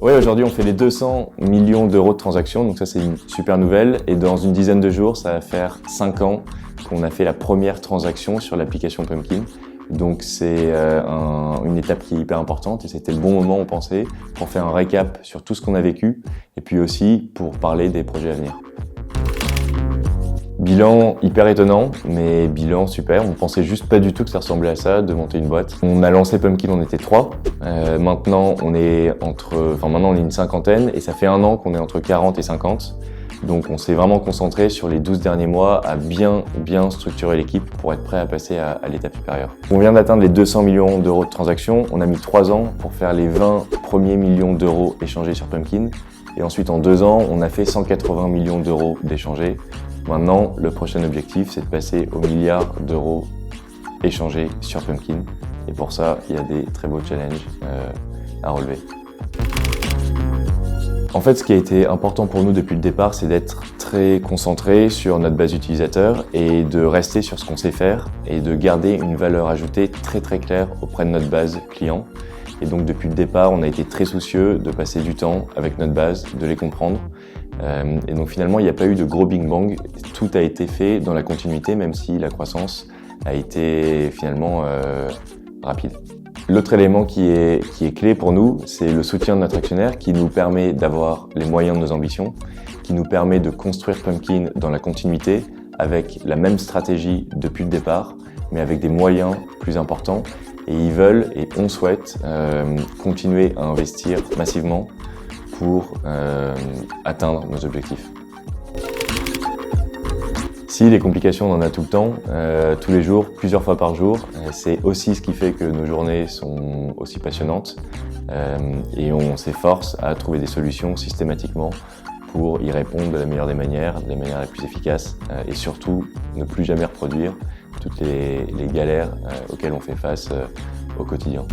Oui, aujourd'hui on fait les 200 millions d'euros de transactions, donc ça c'est une super nouvelle. Et dans une dizaine de jours, ça va faire 5 ans qu'on a fait la première transaction sur l'application Pumpkin. Donc c'est une étape qui est hyper importante et c'était le bon moment, on pensait, pour faire un récap sur tout ce qu'on a vécu et puis aussi pour parler des projets à venir. Bilan hyper étonnant, mais bilan super. On pensait juste pas du tout que ça ressemblait à ça, de monter une boîte. On a lancé Pumpkin, on était 3. Maintenant on est une cinquantaine et ça fait 1 an qu'on est entre 40 et 50. Donc on s'est vraiment concentré sur les 12 derniers mois à bien structurer l'équipe pour être prêt à passer à l'étape supérieure. On vient d'atteindre les 200 millions d'euros de transactions. On a mis 3 ans pour faire les 20 premiers millions d'euros échangés sur Pumpkin. Et ensuite en 2 ans, on a fait 180 millions d'euros d'échangés. Maintenant, le prochain objectif, c'est de passer au milliard d'euros échangés sur Pumpkin. Et pour ça, il y a des très beaux challenges à relever. En fait, ce qui a été important pour nous depuis le départ, c'est d'être très concentré sur notre base utilisateur et de rester sur ce qu'on sait faire et de garder une valeur ajoutée très claire auprès de notre base client. Et donc depuis le départ, on a été très soucieux de passer du temps avec notre base, de les comprendre. Et donc finalement, il n'y a pas eu de gros bing bang. Tout a été fait dans la continuité, même si la croissance a été finalement rapide. L'autre élément qui est clé pour nous, c'est le soutien de notre actionnaire qui nous permet d'avoir les moyens de nos ambitions, qui nous permet de construire Pumpkin dans la continuité avec la même stratégie depuis le départ, mais avec des moyens plus importants. Et ils veulent et on souhaite continuer à investir massivement pour atteindre nos objectifs. Si les complications, on en a tout le temps, tous les jours, plusieurs fois par jour, c'est aussi ce qui fait que nos journées sont aussi passionnantes et on s'efforce à trouver des solutions systématiquement pour y répondre de la meilleure des manières, de la manière la plus efficace et surtout ne plus jamais reproduire toutes les galères auxquelles on fait face au quotidien.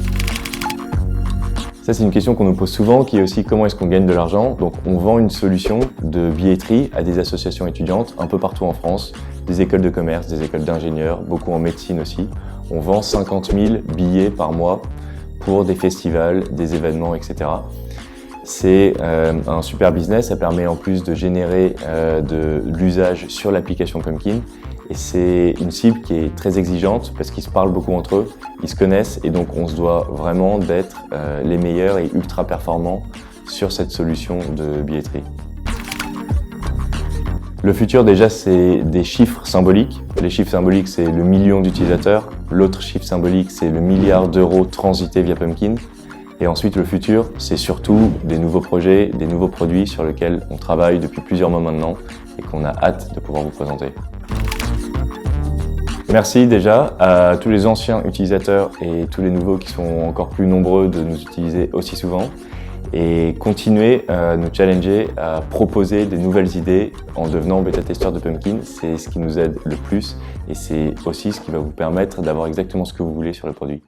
Ça, c'est une question qu'on nous pose souvent, qui est aussi comment est-ce qu'on gagne de l'argent. Donc, on vend une solution de billetterie à des associations étudiantes un peu partout en France, des écoles de commerce, des écoles d'ingénieurs, beaucoup en médecine aussi. On vend 50 000 billets par mois pour des festivals, des événements, etc. C'est un super business, ça permet en plus de générer de l'usage sur l'application Pumpkin. Et c'est une cible qui est très exigeante parce qu'ils se parlent beaucoup entre eux, ils se connaissent et donc on se doit vraiment d'être les meilleurs et ultra performants sur cette solution de billetterie. Le futur déjà c'est des chiffres symboliques. Les chiffres symboliques c'est le million d'utilisateurs, l'autre chiffre symbolique c'est le milliard d'euros transités via Pumpkin. Et ensuite le futur c'est surtout des nouveaux projets, des nouveaux produits sur lesquels on travaille depuis plusieurs mois maintenant et qu'on a hâte de pouvoir vous présenter. Merci déjà à tous les anciens utilisateurs et tous les nouveaux qui sont encore plus nombreux de nous utiliser aussi souvent et continuez à nous challenger à proposer des nouvelles idées en devenant bêta-testeur de Pumpkin. C'est ce qui nous aide le plus et c'est aussi ce qui va vous permettre d'avoir exactement ce que vous voulez sur le produit.